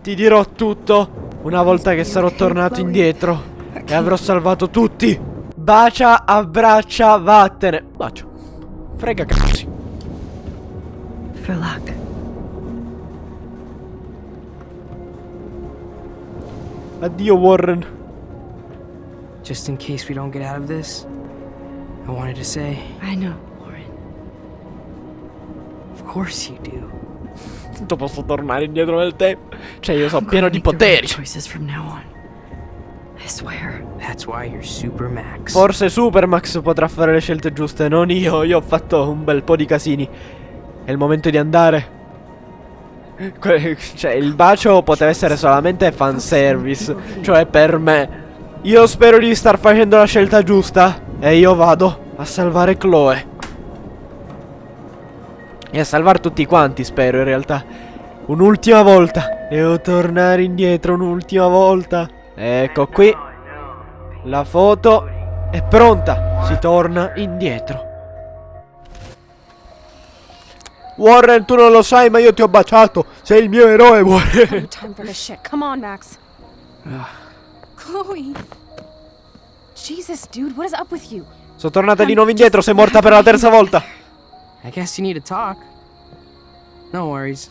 Ti dirò tutto una volta che sarò tornato indietro e avrò salvato tutti. Bacia, abbraccia, vattene. Bacio. Frega cazzi. For luck. Addio Warren. Just in case we don't get out of this, I wanted to say, I know, Warren. of course you do. Tanto posso tornare indietro nel tempo. Cioè io sono I'm pieno gonna di make the right poteri. choices from now on. I swear. That's why you're Super Max. Forse Supermax potrà fare le scelte giuste, non io. Io ho fatto un bel po' di casini. È il momento di andare. Cioè il bacio poteva essere solamente fanservice. Cioè per me. Io spero di star facendo la scelta giusta. E io vado a salvare Chloe. E a salvare tutti quanti, spero in realtà. Un'ultima volta. Devo tornare indietro un'ultima volta. Ecco qui. La foto è pronta. Si torna indietro. Warren, tu non lo sai, ma io ti ho baciato. Sei il mio eroe, Warren. No time for this shit. Come on, Max. Chloe. Jesus, dude, what is up with you? Sono tornata di nuovo indietro. Sei morta per la terza volta. I guess you need to talk. No worries.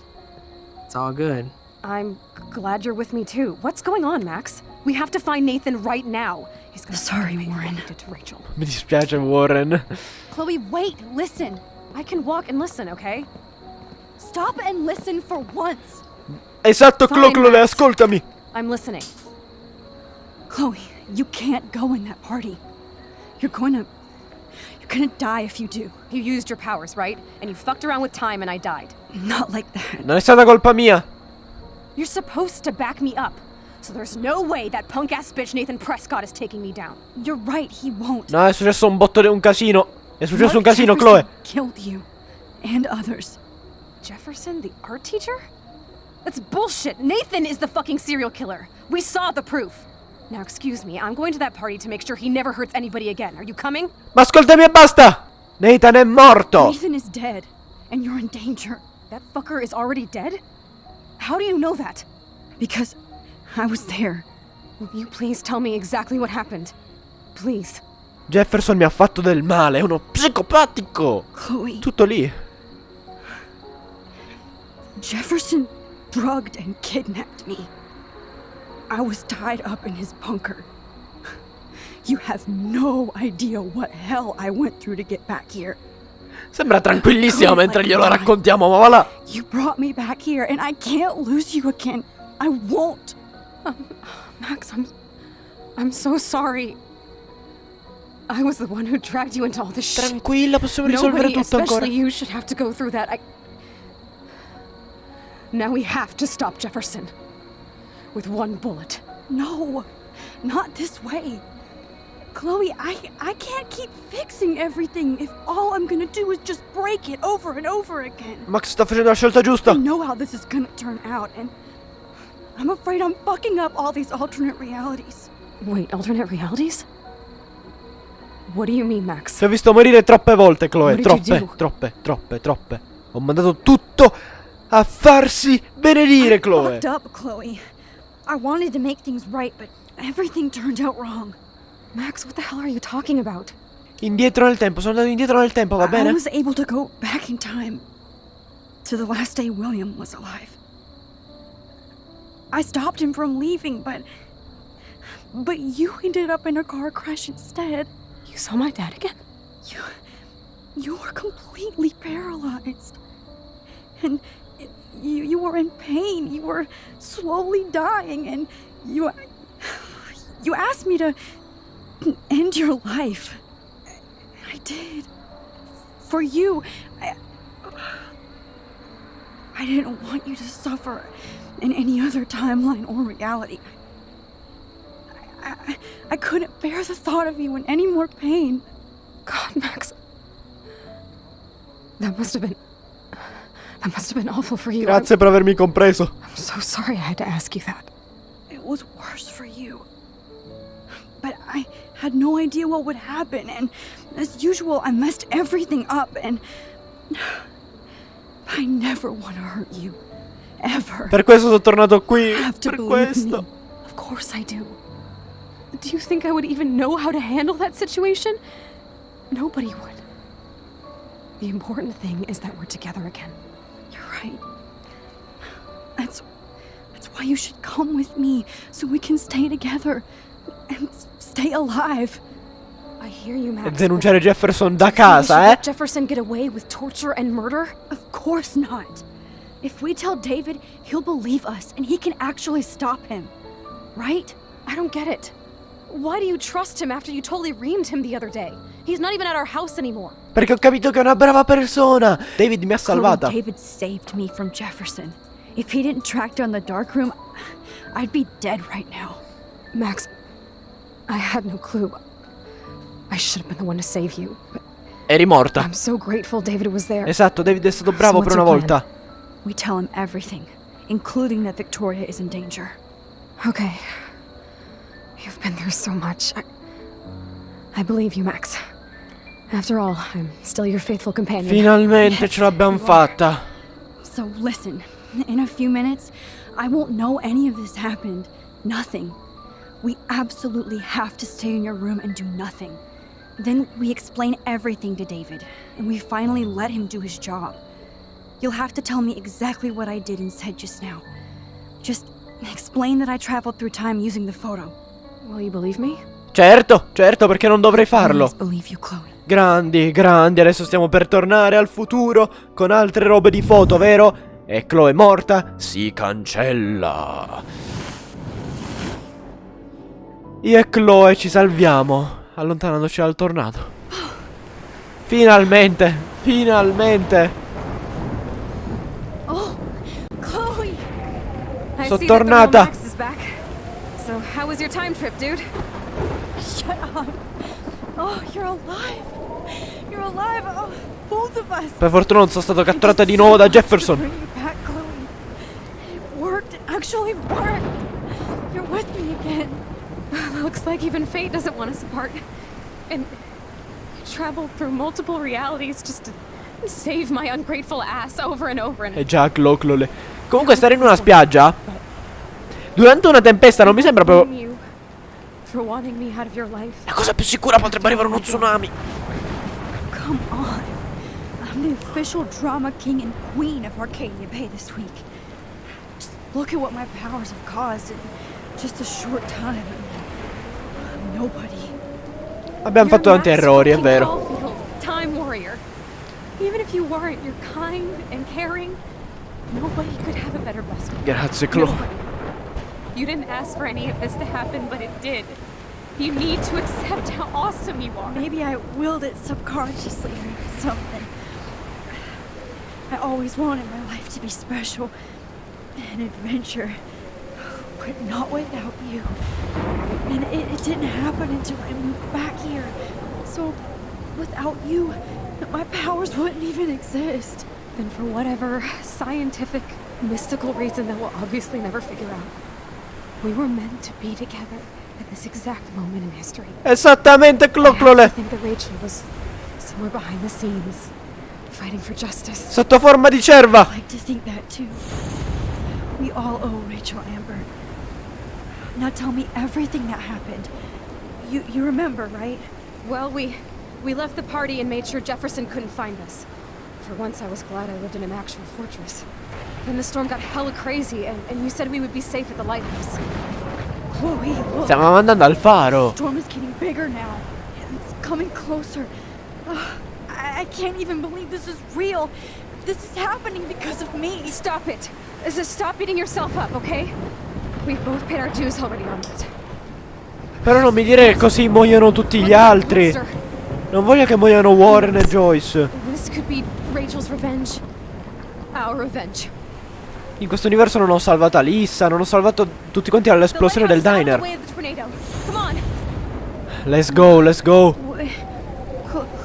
It's all good. I'm glad you're with me too. What's going on, Max? We have to find Nathan right now. He's gonna Sorry, what Warren. he did to Rachel. Mi dispiace, Warren. Chloe, wait, listen. I can walk and listen, okay? Stop and listen for once. Esatto, Fine, Chloe, Max. ascoltami. I'm listening. Chloe, you can't go in that party. You're gonna die if you do. You used your powers, right? And you fucked around with time and I died. Not like that. Non è stata colpa mia. You're supposed to back me up. So there's no way that punk-ass bitch Nathan Prescott is taking me down. You're right, he won't. No, è successo un botto di un casino. È successo un Mark casino, Jefferson Chloe. killed you. And others. Jefferson, the art teacher? That's bullshit. Nathan is the fucking serial killer. We saw the proof. Now, excuse me, I'm going to that party to make sure he never hurts anybody again. Are you coming? Ma ascoltami e basta. Nathan è morto. Nathan is dead. And you're in danger. That fucker is already dead? How do you know that? Because I was there. Will you please tell me exactly what happened? Please. Jefferson mi ha fatto del male. È uno psicopatico. Chloe. Tutto lì. Jefferson drugged and kidnapped me. I was tied up in his bunker. You have no idea what hell I went through to get back here. Sembra tranquillissimo mentre glielo raccontiamo, ma va là. You brought me back here and I can't lose you again. I won't. Max, I'm so sorry. I was the one who dragged you into all this shit. Tranquilla, possiamo risolvere Nobody, tutto ancora. especially you, should have to go through that. Now we have to stop Jefferson. With one bullet. No, not this way. Chloe, I can't keep fixing everything if all I'm gonna do is just break it over and over again. Max sta facendo la scelta giusta. I know how this is gonna turn out, and I'm afraid I'm fucking up all these alternate realities. Wait, alternate realities? What do you mean, Max? Ti ho visto morire troppe volte, Chloe. What did you Troppe. Ho mandato tutto a farsi benedire, I Chloe. fucked up, Chloe. I wanted to make things right, but everything turned out wrong. Max, what the hell are you talking about? Indietro nel tempo, sono andato indietro nel tempo, va I bene? was able to go back in time to the last day William was alive. I stopped him from leaving, but you ended up in a car crash instead. You saw my dad again? You were completely paralyzed. And you were in pain. You were slowly dying, and you asked me to end your life. I did. For you. I didn't want you to suffer in any other timeline or reality. I couldn't bear the thought of you in any more pain. God, Max. That must have been awful for you. Grazie per avermi compreso. I'm so sorry I had to ask you that. It was worse for you. But I had no idea what would happen, and as usual, I messed everything up, and I never want to hurt you. ever. Per questo sono tornato qui. You have to Per believe questo. me. Of course I do. Do you think I would even know how to handle that situation? Nobody would. The important thing is that we're together again. You're right. That's why you should come with me, so we can stay together and stay alive. I hear you, Max. E denunciare Jefferson da but do you think we should casa, let Jefferson get away with torture and murder? Of course not. If we tell David, he'll believe us and he can actually stop him. Right? I don't get it. Why do you trust him after you totally reamed him the other day? He's not even at our house anymore. Perché ho capito che è una brava persona. David mi ha salvata. David saved me from Jefferson. If he didn't track down the dark room, I'd be dead right now. Max, I had no clue. I should have been the one to save you, but Eri morta. I'm so grateful David was there. Esatto, David è stato bravo So per what's una your volta. We tell him everything, including that Victoria is in danger. Okay. You've been through so much. I believe you, Max. After all, I'm still your faithful companion. Finalmente ce l'abbiamo fatta. So listen, in a few minutes, I won't know any of this happened. Nothing. We absolutely have to stay in your room and do nothing. Then we explain everything to David, and we finally let him do his job. You'll have to tell me exactly what I did and said just now. Just explain that I traveled through time using the photo. Will you believe me? Certo, certo, perché non dovrei farlo. Please believe you, Chloe. Grandi, grandi, adesso stiamo per tornare al futuro con altre robe di foto, vero? E Chloe morta si cancella. Io e Chloe ci salviamo, allontanandoci dal tornado. Finalmente, finalmente. Oh, Chloe! I Sono see that the real tornata. Max is back. So, how was your time trip, dude? Shut up. Oh, you're alive. You're alive. Oh, both of us. Per fortuna non sono stato catturato di nuovo da Jefferson. Bring you back, Chloe. It worked. It actually worked. You're with me again. Looks like even fate doesn't want us apart. And traveled through multiple realities just to save my ungrateful ass over and over and Già, Chloe. Comunque stare in una spiaggia durante una tempesta non mi sembra proprio blame you for wanting me out of your life. la cosa più sicura. Potrebbe arrivare uno tsunami. Come on. I'm the official drama king and queen of Arcadia Bay this week. Just look at what my powers have caused in just a short time. Nobody. Abbiamo fatto tanti errori, è vero. Time warrior. Even if you weren't, you're kind and caring. Nobody could have a better best friend. Grazie, Chloe. Nobody. You didn't ask for any of this to happen, but it did. You need to accept how awesome you are. Maybe I willed it subconsciously or something. I always wanted my life to be special. An adventure. But not without you. And it didn't happen until I moved back here. So, without you, my powers wouldn't even exist. And for whatever scientific, mystical reason that we'll obviously never figure out, we were meant to be together at this exact moment in history. Esattamente, I Chloe. think that Rachel was somewhere behind the scenes, fighting for justice. Sotto forma di cerva. I like to think that too. We all owe Rachel Amber. Now tell me everything that happened. You remember, right? Well, we left the party and made sure Jefferson couldn't find us. For once, I was glad I lived in an actual fortress. Then the storm got hella crazy, and you said we would be safe at the lighthouse. Chloe, look. Stiamo andando al faro. The storm is getting bigger now. It's coming closer. I can't even believe this is real. This is happening because of me. Stop it! Stop beating yourself up, okay? We've both paid our dues already on that. Però non mi dire che così muoiono tutti gli altri. Non voglio che muoiano Warren e Joyce. This could be Rachel's revenge. Our revenge. In questo universo non ho salvato Alissa, non ho salvato tutti quanti dall'esplosione del diner. Come on. Let's go, let's go.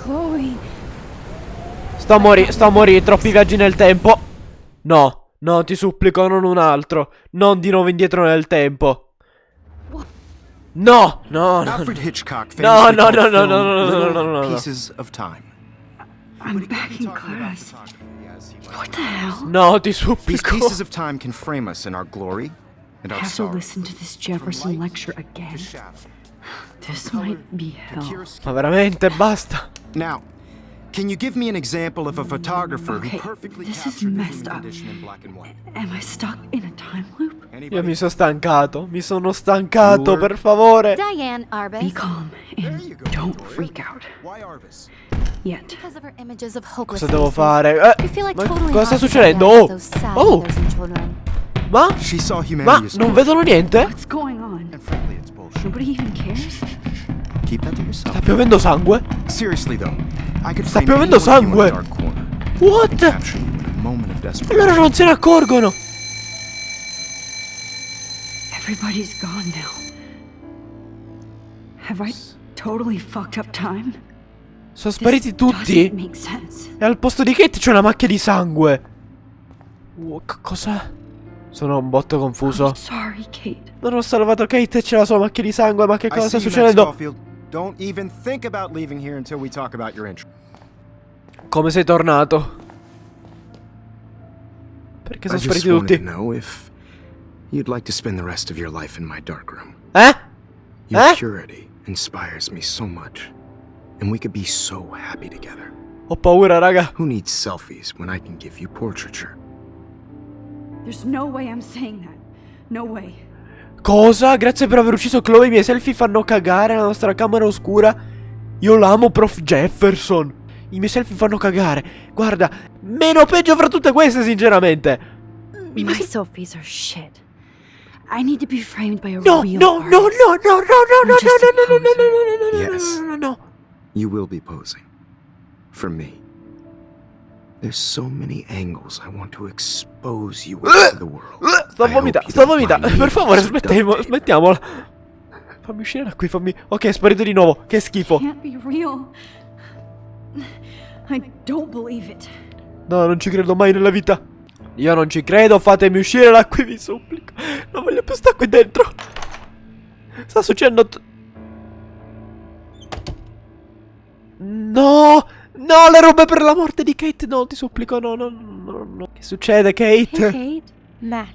Chloe. Sto a morire, troppi viaggi nel tempo. No, no, ti supplico, non un altro. Non di nuovo indietro nel tempo. No, no, no. Alfred Hitchcock No, famously no, called no, no, film no, no, no, little no, no, no. Pieces of time. I'm back in class. What the hell? No, ti These supplico. pieces of time can frame us in our glory and I our have to sorrow. listen to this Jefferson lecture again. This might be hell. Ma veramente, basta. Now, can you give me an example of a photographer Okay, who perfectly this is captured the messed human up. condition in black and white? Am I stuck in a time loop? Io mi sono stancato. Mi sono stancato, per favore. Diane Be Arbus. calm and don't freak out. Why Arbus? Yet. Because of her images of Cosa hopelessness. devo fare? You feel like Ma totally cosa sta lost succedendo? without Oh! those sad Oh! mothers and children. Ma? She saw Ma humanity as non good, vedono niente? What's going on? and frankly, it's bullshit. Nobody even cares? Keep that to yourself. Sta piovendo sangue? Seriously though, I could Sta frame piovendo any one of you in a sangue. dark corner and What? capture you in a moment of desperation. Allora non se ne accorgono. Everybody's gone now. Have I totally fucked up time? Sono spariti This tutti. doesn't make sense. E al posto di Kate c'è una macchia di sangue. Cosa? Sono un botto confuso. I'm sorry, Kate. Non ho salvato Kate e c'è la sua macchia di sangue. Ma che I cosa sta see you, Matt succedendo? Schofield. Don't even think about leaving here until we talk about your intro. Come sei tornato? Perché sono I just spariti wanted to tutti? know if you'd like to spend the rest of your life in my dark room. Eh? Your Eh? purity inspires me so much, and we could be so happy together. Ho paura, raga. Who needs selfies when I can give you portraiture? There's no way I'm saying that. No way. Cosa? Grazie per aver ucciso Chloe. I miei selfie fanno cagare. La nostra camera oscura. Io l'amo, Prof. Jefferson. I miei selfie fanno cagare. Guarda, meno peggio fra tutte queste, sinceramente. My selfies are shit. I need to be framed by a No, real no, no, no, no, no, artist. no, no, no, no, just a no, no, no, no, no, no, no, Yes. no, no, no. You will be posing. For me. There's so many angles I want to expose you with to the world. Sto I hope vomitando, you sto don't mind vomitando. me Per favore, so duct smettiamola. Fammi uscire da qui, fammi... Ok, è sparito di nuovo. Che schifo. Can't be real. I don't believe it. No, non ci credo mai nella vita. Io non ci credo, fatemi uscire da qui, vi supplico. Non voglio più stare qui dentro. Sta succedendo... No! No, le robe per la morte di Kate. No, ti supplico, no, no, no, no. Che succede, Kate? Hey, Kate. Max.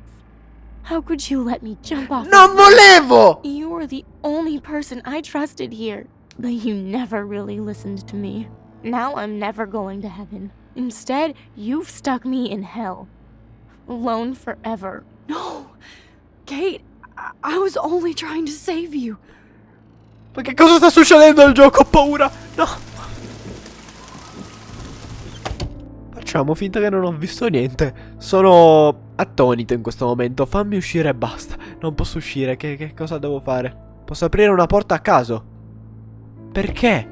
How could you let me jump off? Non volevo! You were the only person I trusted here. But you never really listened to me. Now I'm never going to heaven. Instead, you've stuck me in hell. Alone forever. No. Kate, I was only trying to save you. Ma che cosa sta succedendo al gioco? Ho paura. No. Facciamo finta che non ho visto niente. Sono attonito in questo momento. Fammi uscire e basta. Non posso uscire. Che cosa devo fare? Posso aprire una porta a caso? Perché?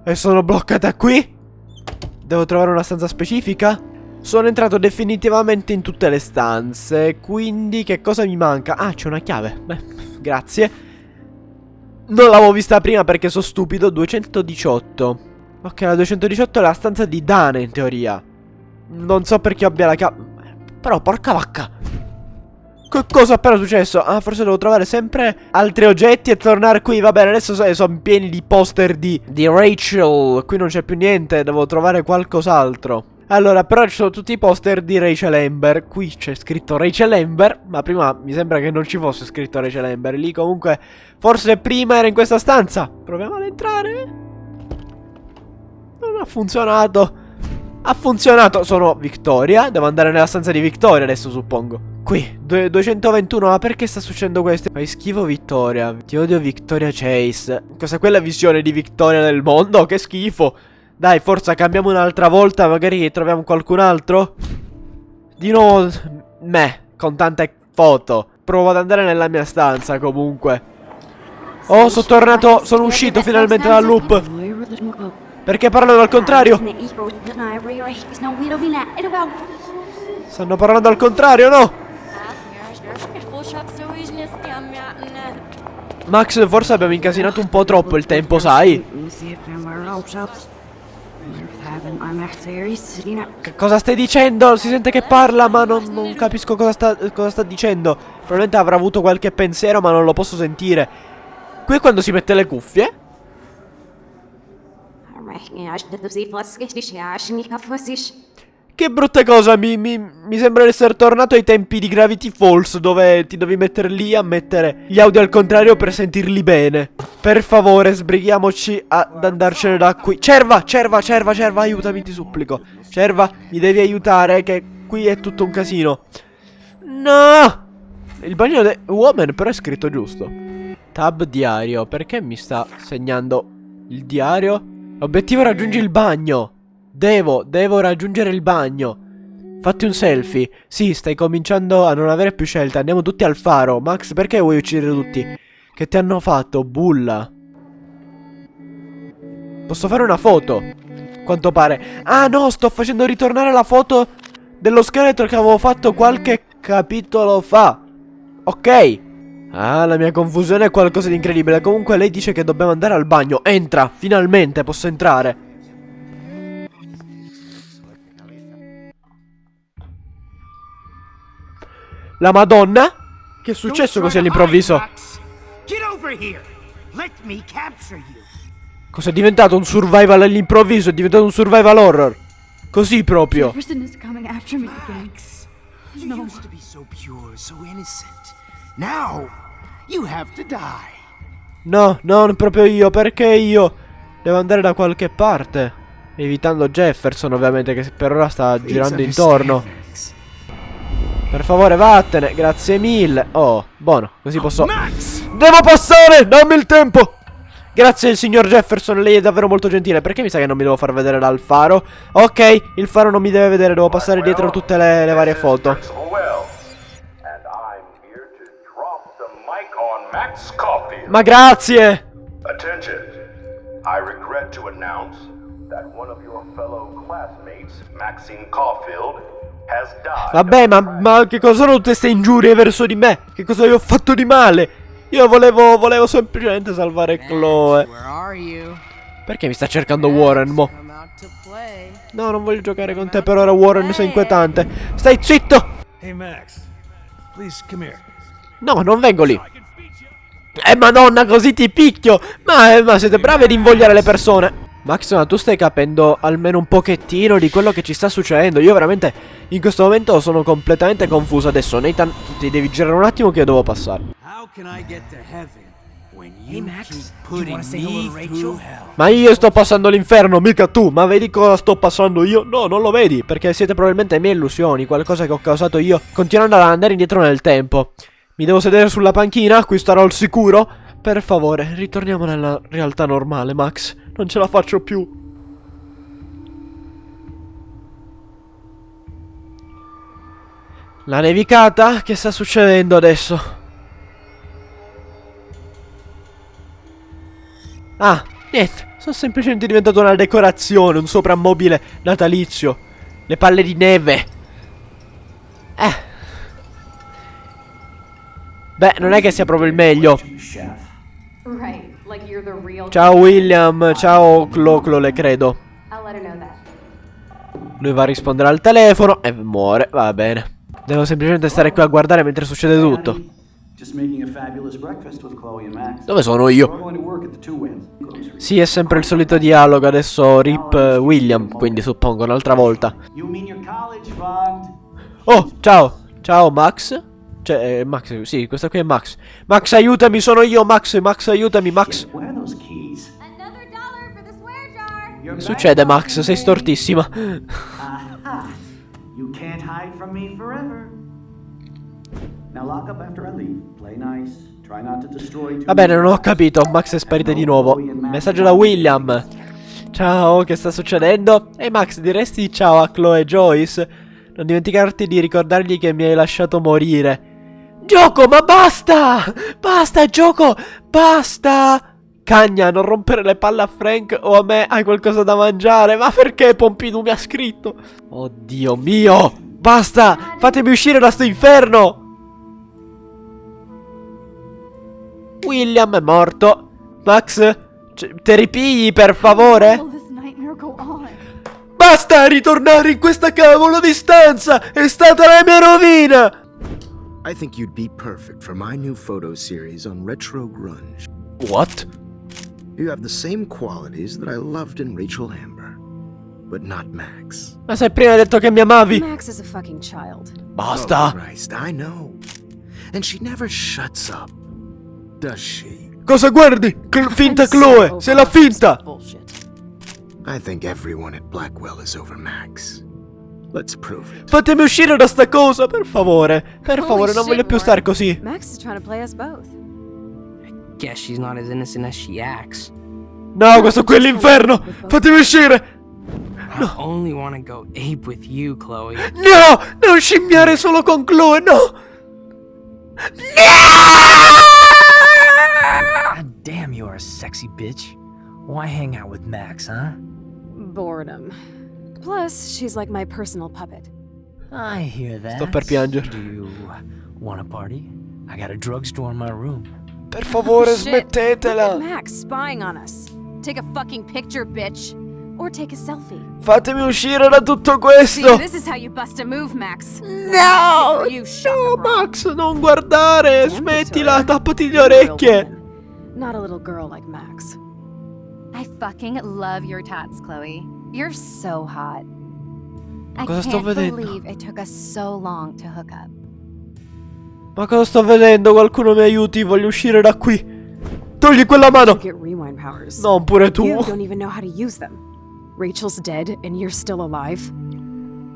E sono bloccata qui? Devo trovare una stanza specifica? Sono entrato definitivamente in tutte le stanze. Quindi che cosa mi manca? Ah, c'è una chiave. Beh, grazie. Non l'avevo vista prima perché sono stupido. 218. Ok, la 218 è la stanza di Dana in teoria. Non so perché abbia la chiave. Però porca vacca. Che cosa è appena successo? Ah, forse devo trovare sempre altri oggetti e tornare qui. Va bene, adesso sono pieni di poster di Rachel. Qui non c'è più niente, devo trovare qualcos'altro. Allora, però ci sono tutti i poster di Rachel Amber. Qui c'è scritto Rachel Amber, ma prima mi sembra che non ci fosse scritto Rachel Amber. Lì comunque, forse prima era in questa stanza. Proviamo ad entrare. Non ha funzionato. Ha funzionato. Sono Victoria. Devo andare nella stanza di Victoria adesso, suppongo. Qui 221. Ma perché sta succedendo questo? Fai schifo, Victoria. Ti odio, Victoria Chase. Cos'è quella visione di Victoria del mondo? Che schifo. Dai, forza, cambiamo un'altra volta. Magari troviamo qualcun altro. Di nuovo me, con tante foto. Provo ad andare nella mia stanza comunque. Oh, sono tornato. Sono uscito finalmente dal loop. Perché parlano al contrario? Stanno parlando al contrario, no? Max, forse abbiamo incasinato un po' troppo il tempo, sai? Che cosa stai dicendo? Si sente che parla, ma non capisco cosa sta dicendo. Probabilmente avrà avuto qualche pensiero, ma non lo posso sentire. Qui è quando si mette le cuffie. Che brutta cosa, mi sembra di essere tornato ai tempi di Gravity Falls, dove ti devi mettere lì a mettere gli audio al contrario per sentirli bene. Per favore, sbrighiamoci ad andarcene da qui. Cerva, aiutami, ti supplico. Cerva, mi devi aiutare, che qui è tutto un casino. No! Il bagno del woman però è scritto giusto. Tab diario, perché mi sta segnando il diario? Obiettivo raggiungi il bagno. Devo raggiungere il bagno. Fatti un selfie. Sì, stai cominciando a non avere più scelta. Andiamo tutti al faro. Max, perché vuoi uccidere tutti? Che ti hanno fatto, bulla? Posso fare una foto? Quanto pare. Ah no, sto facendo ritornare la foto dello scheletro che avevo fatto qualche capitolo fa. Ok. Ah, la mia confusione è qualcosa di incredibile. Comunque lei dice che dobbiamo andare al bagno. Entra, finalmente posso entrare. La Madonna? Che è successo così all'improvviso? Cos'è diventato un survival all'improvviso? È diventato un survival horror. Così proprio. Jefferson is coming after me again. You used to be so pure, so innocent. Now, you have to die. No, non proprio io. Perché io? Devo andare da qualche parte. Evitando Jefferson, ovviamente, che per ora sta girando intorno. Per favore, vattene, grazie mille. Oh, buono, così posso... Devo passare, dammi il tempo. Grazie, signor Jefferson, lei è davvero molto gentile. Perché mi sa che non mi devo far vedere dal faro? Ok, il faro non mi deve vedere, devo passare dietro tutte le varie foto. Ma grazie. Attention. I regret to announce that one of your fellow classmates, Maxine Caulfield, has died. Vabbè, ma che cosa sono tutte queste ingiurie verso di me? Che cosa io ho fatto di male? Io volevo semplicemente salvare Chloe. Perché mi sta cercando Warren, mo? No, non voglio giocare con te per ora, Warren, sei inquietante. Stai zitto! Hey Max, please come here. No, non vengo lì. Madonna, così ti picchio. Ma siete bravi ad invogliare le persone. Max, ma tu stai capendo almeno un pochettino di quello che ci sta succedendo? Io veramente in questo momento sono completamente confuso. Adesso Nathan, ti devi girare un attimo che io devo passare. Ma io sto passando l'inferno, mica tu. Ma vedi cosa sto passando io? No, non lo vedi, perché siete probabilmente mie illusioni, qualcosa che ho causato io continuando ad andare indietro nel tempo. Mi devo sedere sulla panchina, qui starò al sicuro. Per favore, ritorniamo nella realtà normale, Max. Non ce la faccio più. La nevicata? Che sta succedendo adesso? Ah, niente. Sono semplicemente diventato una decorazione, un soprammobile natalizio. Le palle di neve. Beh, non è che sia proprio il meglio. Ciao William, ciao Clo, credo. Lui va a rispondere al telefono e muore, va bene. Devo semplicemente stare qui a guardare mentre succede tutto. Dove sono io? Sì, è sempre il solito dialogo, adesso rip William, quindi suppongo un'altra volta. Oh, ciao Max. Cioè, Max, sì, questo qui è Max. Max, aiutami, sono io, Max, aiutami, Max. Che succede, Max? Sei stortissima. Va bene, non ho capito. Max è sparita di nuovo. Messaggio da William. Ciao, che sta succedendo? Ehi Max, diresti ciao a Chloe e Joyce? Non dimenticarti di ricordargli che mi hai lasciato morire. Gioco, ma basta! Basta, gioco! Basta! Cagna, non rompere le palle a Frank o a me, hai qualcosa da mangiare. Ma perché Pompidou mi ha scritto? Oddio mio! Basta! Fatemi uscire da sto inferno! William è morto. Max, te ripigli per favore? Basta ritornare in questa cavolo di stanza! È stata la mia rovina! I think you'd be perfect for my new photo series on retro grunge. What? You have the same qualities that I loved in Rachel Amber, but not Max. Ma sai, prima hai detto che mi amavi. Max is a fucking child. Basta. Oh, Christ, I know. And she never shuts up, does she? Cosa guardi? Finta Chloe. Sei la finta. Bullshit. I think everyone at Blackwell is over Max. Let's prove it. Fatemi uscire da sta cosa, per favore. Per favore, non shit, voglio più Wyrm. stare così. Max is trying to play us both. Guess she's not as innocent as she acts. No, questo qui è l'inferno. Fatemi uscire. I only want to go ape with you, Chloe. No, non scimmiare solo con Chloe, no. God damn, you are a sexy bitch. Why hang out with Max, huh? Boredom. Plus, she's like my personal puppet. I hear that. Sto per piangere. Do you want a party? I got a drugstore in my room. Per favore, Shit. Look smettetela. at Max spying on us. Take a fucking picture, bitch. Or take a selfie. Fatemi uscire da tutto See, questo. this is how you bust a move, Max. No, You shot no, him wrong. Max, non guardare. Damn, Smettila, Victoria. tappati le You're a real orecchie. woman, not a little girl like Max. I fucking love your tats, Chloe. You're so hot. I Cosa sto can't vedendo? believe it took us so long to hook up. Ma cosa sto vedendo? Qualcuno mi aiuti, voglio uscire da qui. Togli quella mano. You get rewind powers. Non pure tu. You don't even know how to use them. Rachel's dead and you're still alive.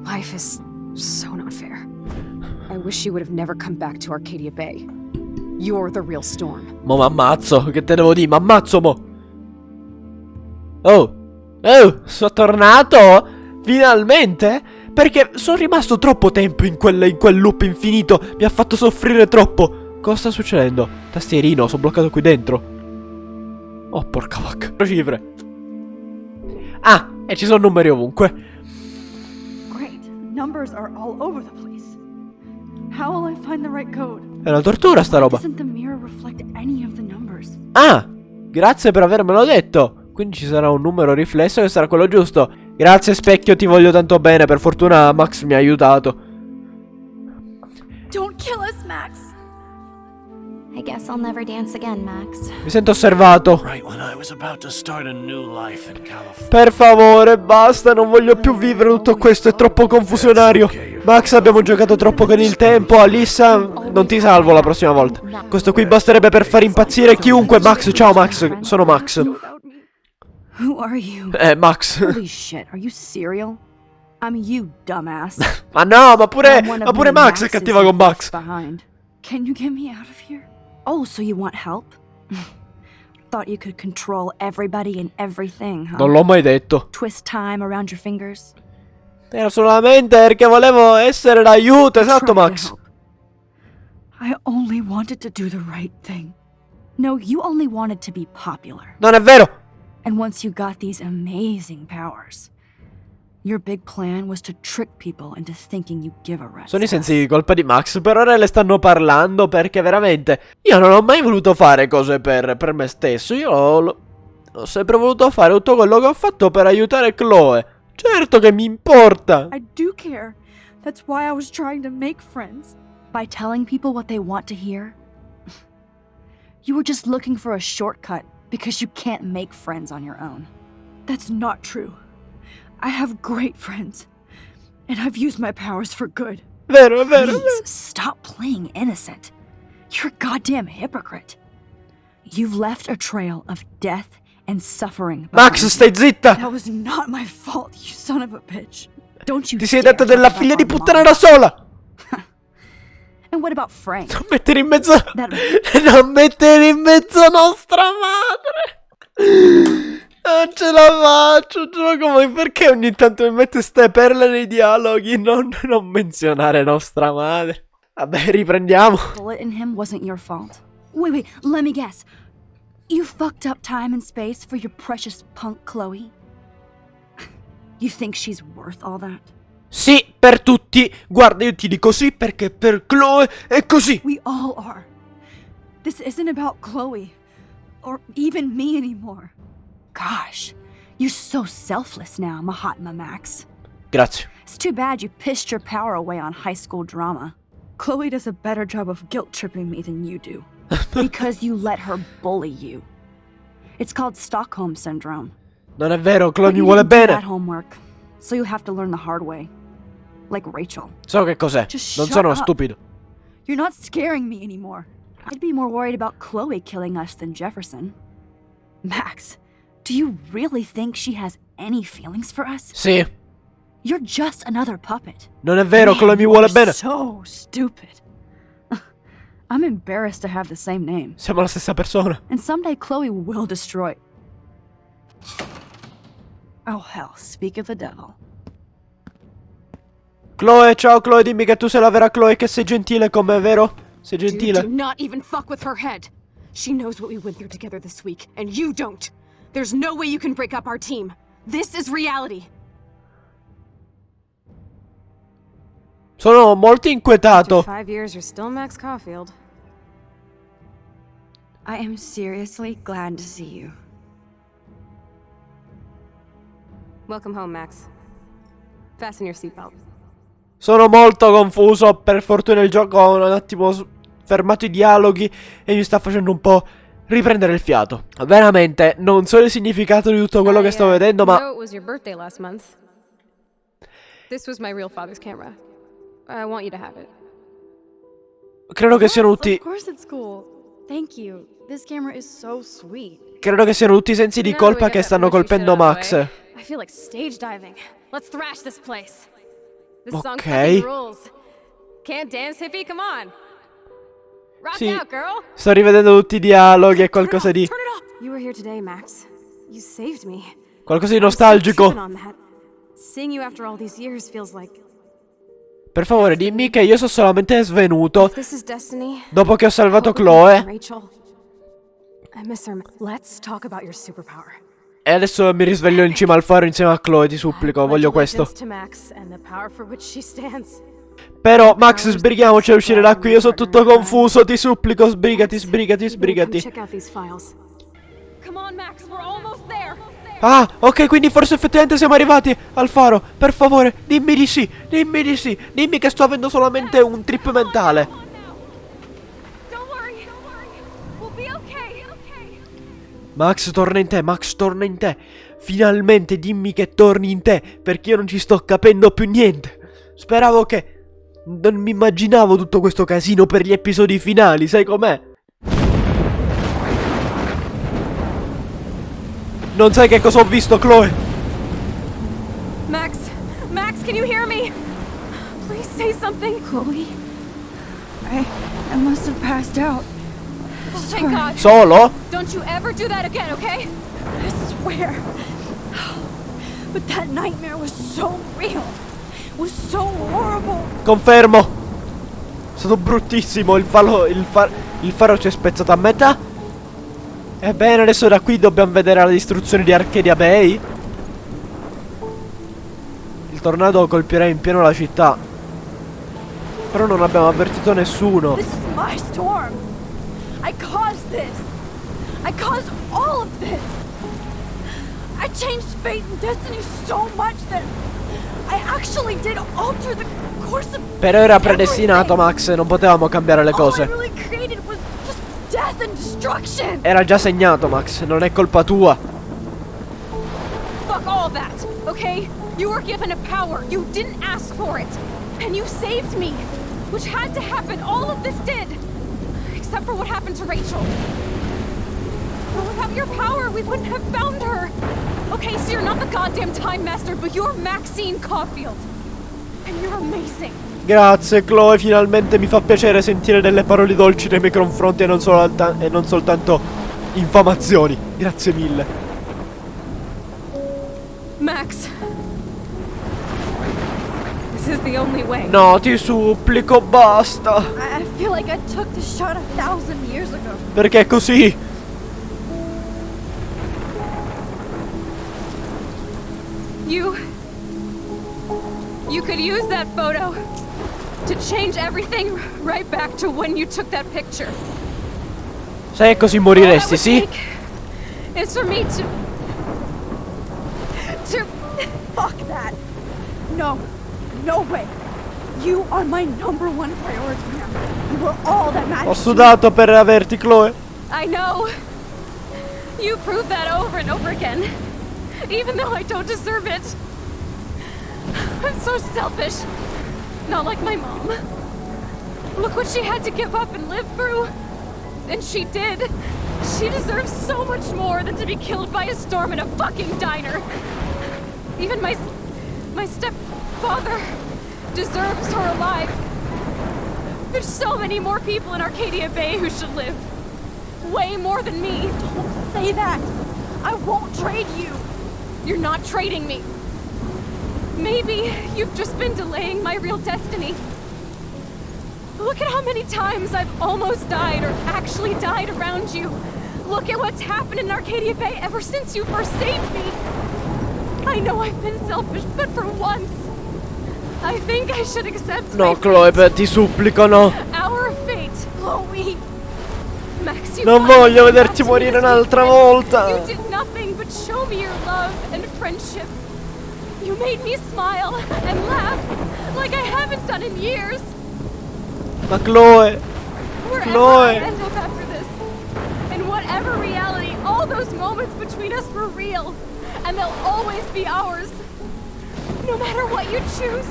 Life is so not fair. I wish you would have never come back to Arcadia Bay. You're the real Storm. Mo m'ammazzo, che te devo dire? M'ammazzo mo. Oh, sono tornato? Finalmente? Perché sono rimasto troppo tempo in quel loop infinito. Mi ha fatto soffrire troppo. Cosa sta succedendo? Tastierino, sono bloccato qui dentro. Oh, porca vacca. Cifre. Ah, e ci sono numeri ovunque. Great. Numbers are all over the place. How will I find the right code? È una tortura sta roba. Doesn't the mirror reflect any of the numbers? Ah, grazie per avermelo detto. Quindi ci sarà un numero riflesso che sarà quello giusto. Grazie specchio, ti voglio tanto bene. Per fortuna Max mi ha aiutato. Don't kill us, Max! I guess I'll never dance again, Max. Mi sento osservato. Right when I was about to start a new life in California. Per favore, basta, non voglio più vivere tutto questo, è troppo confusionario. Max, abbiamo giocato troppo con il tempo. Alissa, non ti salvo la prossima volta. Questo qui basterebbe per far impazzire chiunque. Max, ciao Max, sono Max. Who are you? Max. Holy shit, are you serial? I'm you, dumbass. Ma no, ma pure I'm one of Max è Max's cattiva con Max. behind. Can you get me out of here? Oh, so you want help? Thought you could control everybody and everything, huh? Non l'ho mai detto. Twist time around your fingers? Era solamente perché volevo essere d'aiuto, esatto Try to Max. help. I only wanted to do the right thing. No, you only wanted to be popular. Non è vero. And once you got these amazing powers, your big plan was to trick people into thinking you give a rat's Sono i ass. sensi di colpa di Max. Per ora le stanno parlando perché veramente io non ho mai voluto fare cose per me stesso. Io ho sempre voluto fare tutto quello che ho fatto per aiutare Chloe. Certo che mi importa. I do care. That's why I was trying to make friends. By telling people what they want to hear. You were just looking for a shortcut because you can't make friends on your own. That's not true. I have great friends. And I've used my powers for good. Vero, è vero. Please, stop playing innocent. You're a goddamn hypocrite. You've left a trail of death and suffering. Max, behind stai you. zitta. That was not my fault, you son of a bitch. Don't you Ti sei dare detta della talk figlia about di our puttana mom. da sola. And what about Frank? Non mettere in mezzo. That Non mettere in mezzo nostra madre. Non ce la faccio. Gioco, ma perché ogni tanto mi mette ste perle nei dialoghi? Non menzionare nostra madre. Vabbè, riprendiamo. bullet in him wasn't your fault. Wait, let me guess. You fucked up time and space for your precious punk Chloe? You think she's worth all that? Sì, per tutti. Guarda, io ti dico sì perché per Chloe è così. We all are. This isn't about Chloe. Or even me anymore. Gosh, you're so selfless now, Mahatma Max. Grazie. It's too bad you pissed your power away on high school drama. Chloe does a better job of guilt-tripping me than you do. Because you let her bully you. It's called Stockholm Syndrome. Non è vero, Chloe But mi you vuole didn't do that bene. homework, so you have to learn the hard way. Like Rachel. So che cos'è? Just Non shut sono up. stupido. You're not scaring me anymore. I'd be more worried about Chloe killing us than Jefferson. Max, do you really think she has any feelings for us? Sì. You're just another puppet. Non è vero, Man, Chloe mi you vuole are bene. So stupid. I'm embarrassed to have the same name. Siamo la stessa persona. And someday Chloe will destroy. Oh hell, speak of the devil. Chloe, ciao Chloe, dimmi che tu sei la vera Chloe e che sei gentile con me, vero? Sei gentile? Do not even fuck with her head. She knows what we went through together this week, and you don't. There's no way you can break up our team. This is reality. Sono molto inquietato. 5 years, you're still Max Caulfield. I am seriously glad to see you. Welcome home, Max. Fasten your seatbelt. Sono molto confuso. Per fortuna il gioco ha un attimo fermato i dialoghi e mi sta facendo un po' riprendere il fiato. Veramente non so il significato di tutto quello che sto vedendo, ma It was your birthday last month. This was my real father's camera. I want you to have it. credo che siano tutti Of course it's cool. Thank you. This camera is so sweet. credo che siano tutti i sensi di colpa che stanno colpendo Max. I feel like stage diving. Let's thrash this place. This song Ok. fucking rules. Can't dance, hippie? Come on. Rock Sì, out, girl. sto rivedendo tutti i dialoghi e qualcosa di You were here today, Max. You saved me. qualcosa di I'm still nostalgico. chewing on that. Seeing you after all these years feels like Per favore, dimmi che io sono solamente svenuto if this is destiny. dopo che ho salvato I hope we can Chloe. find Rachel. I miss her. Let's talk about your superpower. E adesso mi risveglio in cima al faro insieme a Chloe, ti supplico, voglio questo. To Max and the power for which she stands. Però, Max, sbrighiamoci a uscire da qui, io sono tutto confuso, ti supplico, sbrigati, sbrigati, sbrigati. Check out these files. Come on, Max. We're almost there. Ah, ok, quindi forse effettivamente siamo arrivati al faro. Per favore, dimmi di sì, dimmi di sì. Dimmi che sto avendo solamente un trip mentale. Don't worry. We'll be okay. Max, torna in te, Max, torna in te. Finalmente dimmi che torni in te, perché io non ci sto capendo più niente. Speravo che... Non mi immaginavo tutto questo casino per gli episodi finali, sai com'è? Non sai che cosa ho visto, Chloe? Max, can you hear me? Please say something. Chloe? I must have passed out. Oh, thank God. Solo? Don't you ever do that again, okay? I swear. But that nightmare was so real. It was so horrible. Confermo. È stato bruttissimo. Il faro ci è spezzato a metà. Ebbene, adesso da qui dobbiamo vedere la distruzione di Arcadia Bay. Il tornado colpirà in pieno la città. Però non abbiamo avvertito nessuno. This is my storm. I caused this. I caused all of this. I changed fate and destiny so much that I actually did alter the course of Però era predestinato, Max, non potevamo cambiare le All I cose. really created was just death and destruction. Era già segnato, Max, non è colpa tua. Fuck all that, okay? You were given a power. You didn't ask for it. And you saved me. Which had to happen. All of this did. Except for what happened to Rachel. But without your power, we wouldn't have found her. Okay, so you're not the goddamn Time Master, but you're Maxine Caulfield. And you're amazing. Grazie, Chloe, finalmente mi fa piacere sentire delle parole dolci nei miei confronti e non soltanto infamazioni. Grazie mille. Max. This is the only way. No, ti supplico, basta. I feel like I took the shot 1,000 years ago. Perché è così? You could use that photo to change everything right back to when you took that picture. Sai che così moriresti, sì? It's for me to Fuck that. No. No way. You are my #1 priority now. You are all that matters. Ho sudato per averti, Chloe. I know. You prove that over and over again, even though I don't deserve it. I'm so selfish. Not like my mom. Look what she had to give up and live through. And she did. She deserves so much more than to be killed by a storm in a fucking diner. Even my stepfather deserves her alive. There's so many more people in Arcadia Bay who should live. Way more than me. Don't say that. I won't trade you. You're not trading me. Maybe you've just been delaying my real destiny. Look at how many times I've almost died or actually died around you. Look at what's happened in Arcadia Bay ever since you first saved me. I know I've been selfish, but for once, I think I should accept No, my Chloe, fate. ti supplico, no. Our fate, Chloe. Max, you Non voglio vederti morire un'altra volta. You did nothing but show me your love and friendship. You made me smile and laugh like I haven't done in years. Ma Chloe, Wherever Chloe. I end up after this, in whatever reality, all those moments between us were real, and they'll always be ours. No matter what you choose,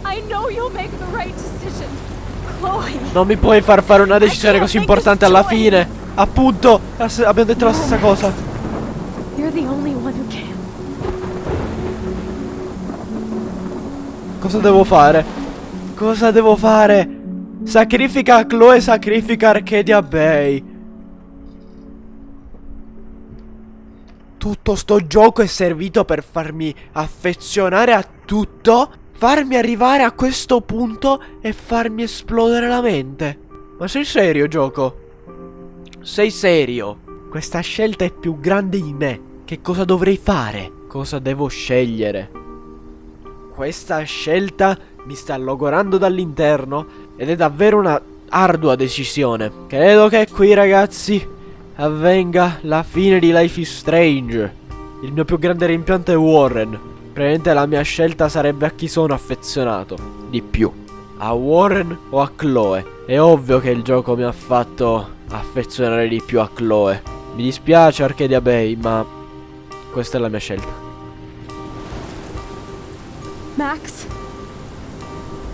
I know you'll make the right decision, Chloe. Non mi puoi far fare una decisione così importante alla fine. Appunto, abbiamo detto la stessa cosa. You're the only one who can. Cosa devo fare? Cosa devo fare? Sacrifica Chloe, sacrifica Arcadia Bay. Tutto sto gioco è servito per farmi affezionare a tutto, farmi arrivare a questo punto e farmi esplodere la mente. Ma sei serio, gioco? Sei serio? Questa scelta è più grande di me. Che cosa dovrei fare? Cosa devo scegliere? Questa scelta mi sta logorando dall'interno ed è davvero una ardua decisione. Credo che qui, ragazzi, avvenga la fine di Life is Strange. Il mio più grande rimpianto è Warren. Probabilmente la mia scelta sarebbe a chi sono affezionato di più, a Warren o a Chloe. È ovvio che il gioco mi ha fatto affezionare di più a Chloe. Mi dispiace Arcadia Bay, ma questa è la mia scelta. Max,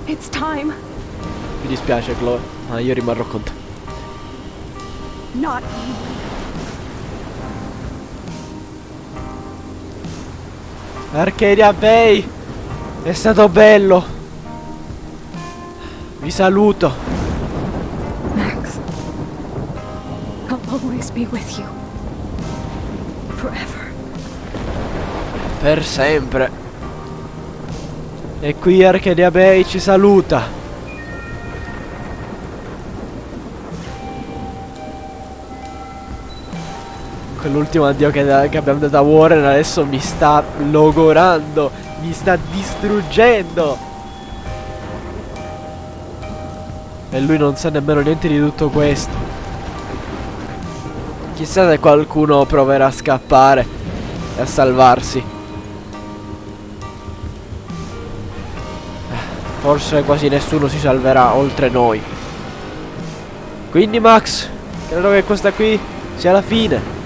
it's time. Mi dispiace Chloe, ma io rimarrò con te. Not Arcadia Bay, è stato bello. Vi saluto. Max. I'll always be with you. Forever. Per sempre. E qui Arcadia Bay ci saluta. Quell'ultimo addio che abbiamo dato a Warren adesso mi sta logorando, mi sta distruggendo. E lui non sa nemmeno niente di tutto questo. Chissà se qualcuno proverà a scappare e a salvarsi. Forse quasi nessuno si salverà oltre noi. Quindi Max, credo che questa qui sia la fine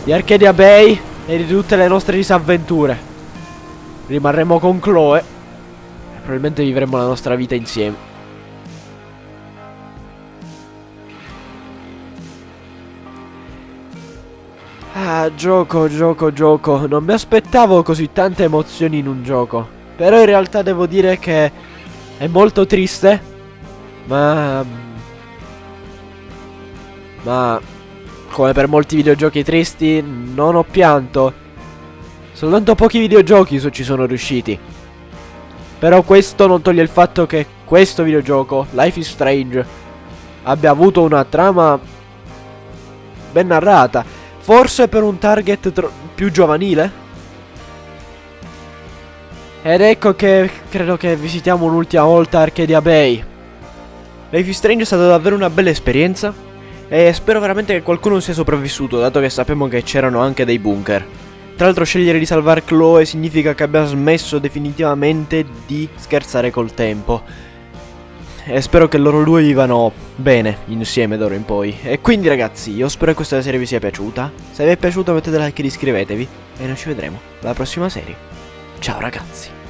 di Arcadia Bay e di tutte le nostre disavventure. Rimarremo con Chloe e probabilmente vivremo la nostra vita insieme. Ah, gioco. Non mi aspettavo così tante emozioni in un gioco. Però in realtà devo dire che è molto triste. Ma come per molti videogiochi tristi, non ho pianto. Soltanto pochi videogiochi ci sono riusciti. Però questo non toglie il fatto che questo videogioco, Life is Strange, abbia avuto una trama ben narrata. Forse per un target più giovanile. Ed ecco che credo che visitiamo un'ultima volta Arcadia Bay. Life is Strange è stata davvero una bella esperienza e spero veramente che qualcuno sia sopravvissuto, dato che sappiamo che c'erano anche dei bunker. Tra l'altro scegliere di salvare Chloe significa che abbiamo smesso definitivamente di scherzare col tempo. e spero che loro due vivano bene insieme d'ora in poi. E quindi ragazzi, io spero che questa serie vi sia piaciuta. Se vi è piaciuta mettete like ed iscrivetevi e noi ci vedremo alla prossima serie. Ciao ragazzi.